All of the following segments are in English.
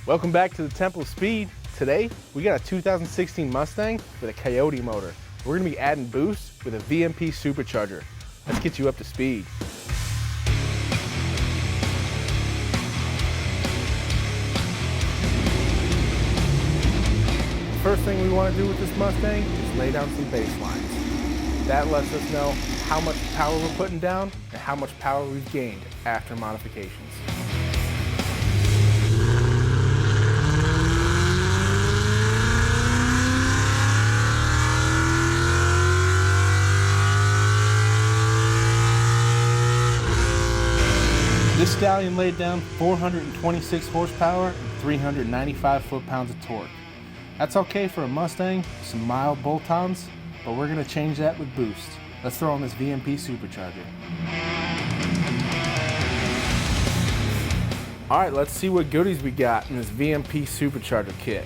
Welcome back to the Temple of Speed. Today, we got a 2016 Mustang with a Coyote motor. We're gonna be adding boost with a VMP Supercharger. Let's get you up to speed. The first thing we wanna do with this Mustang is lay down some baselines. That lets us know how much power we're putting down and how much power we've gained after modifications. This Stallion laid down 426 horsepower and 395 foot-pounds of torque. That's okay for a Mustang, some mild bolt-ons, but we're gonna change that with boost. Let's throw on this VMP Supercharger. All right, let's see what goodies we got in this VMP Supercharger kit.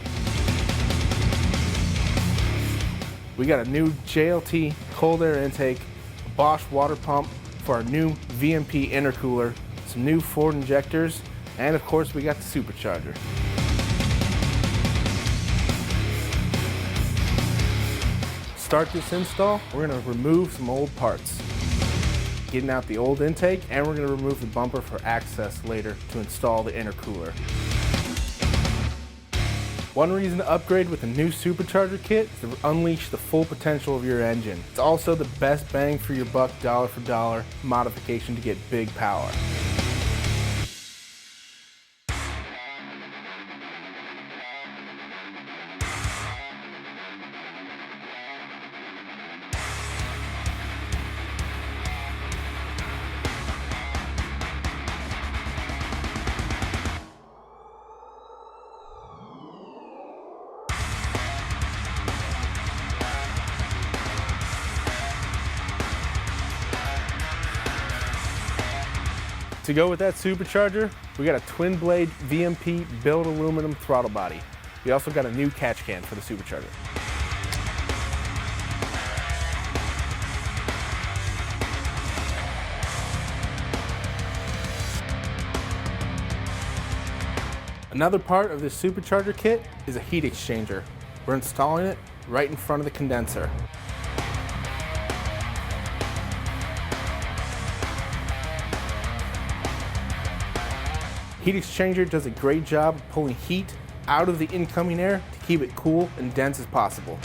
We got a new JLT cold air intake, a Bosch water pump for our new VMP intercooler, some new Ford injectors, and of course we got the supercharger. To start this install, we're going to remove some old parts. Getting out the old intake, and we're going to remove the bumper for access later to install the intercooler. One reason to upgrade with a new supercharger kit is to unleash the full potential of your engine. It's also the best bang for your buck, dollar for dollar modification to get big power. To go with that supercharger, we got a twin blade VMP built aluminum throttle body. We also got a new catch can for the supercharger. Another part of this supercharger kit is a heat exchanger. We're installing it right in front of the condenser. Heat exchanger does a great job of pulling heat out of the incoming air to keep it cool and dense as possible.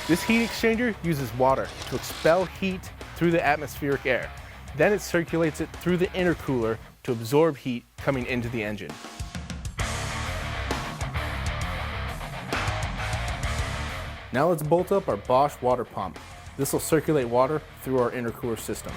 This heat exchanger uses water to expel heat through the atmospheric air. Then it circulates it through the intercooler to absorb heat coming into the engine. Now let's bolt up our Bosch water pump. This will circulate water through our intercooler system.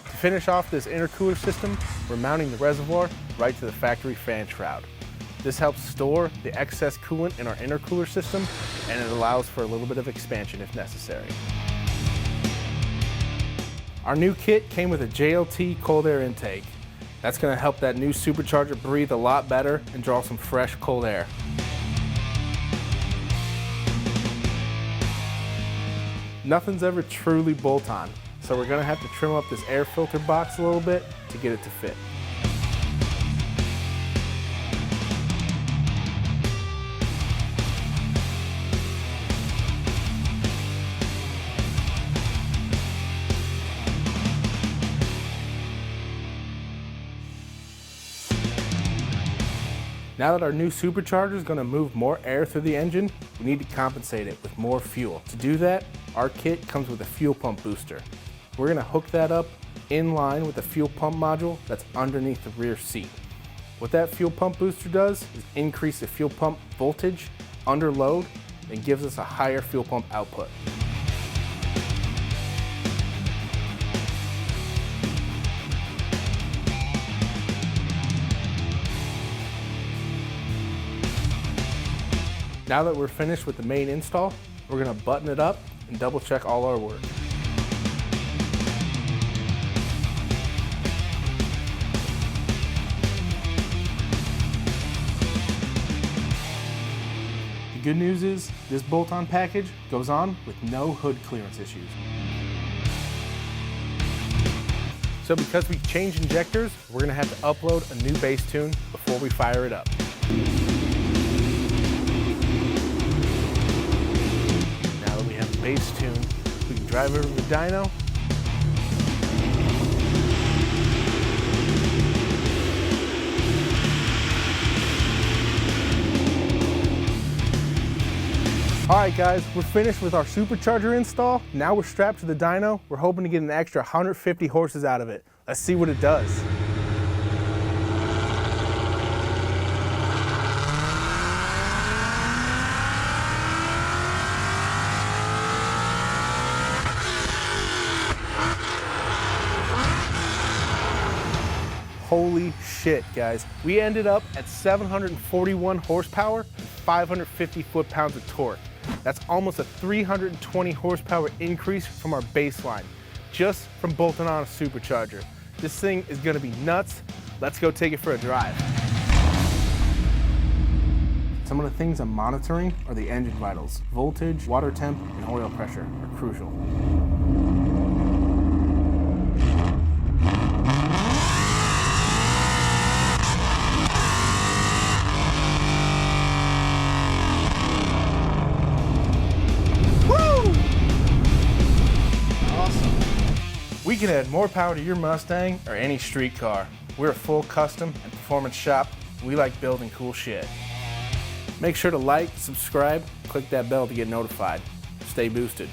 To finish off this intercooler system, we're mounting the reservoir right to the factory fan shroud. This helps store the excess coolant in our intercooler system, and it allows for a little bit of expansion if necessary. Our new kit came with a JLT cold air intake. That's going to help that new supercharger breathe a lot better and draw some fresh cold air. Nothing's ever truly bolt-on, so we're going to have to trim up this air filter box a little bit to get it to fit. Now that our new supercharger is going to move more air through the engine, we need to compensate it with more fuel. To do that, our kit comes with a fuel pump booster. We're going to hook that up in line with the fuel pump module that's underneath the rear seat. What that fuel pump booster does is increase the fuel pump voltage under load and gives us a higher fuel pump output. Now that we're finished with the main install, we're going to button it up and double check all our work. good news is this bolt-on package goes on with no hood clearance issues. So because we changed injectors, we're gonna have to upload a new bass tune before we fire it up. Now that we have a bass tune, we can drive over to the dyno. All right guys, we're finished with our supercharger install. Now we're strapped to the dyno. We're hoping to get an extra 150 horses out of it. Let's see what it does. Holy shit, guys. We ended up at 741 horsepower and 550 foot-pounds of torque. That's almost a 320 horsepower increase from our baseline, just from bolting on a supercharger. This thing is gonna be nuts. Let's go take it for a drive. Some of the things I'm monitoring are the engine vitals. Voltage, water temp, and oil pressure are crucial. We can add more power to your Mustang or any street car. We're a full custom and performance shop. We like building cool shit. Make sure to like, subscribe, click that bell to get notified. Stay boosted.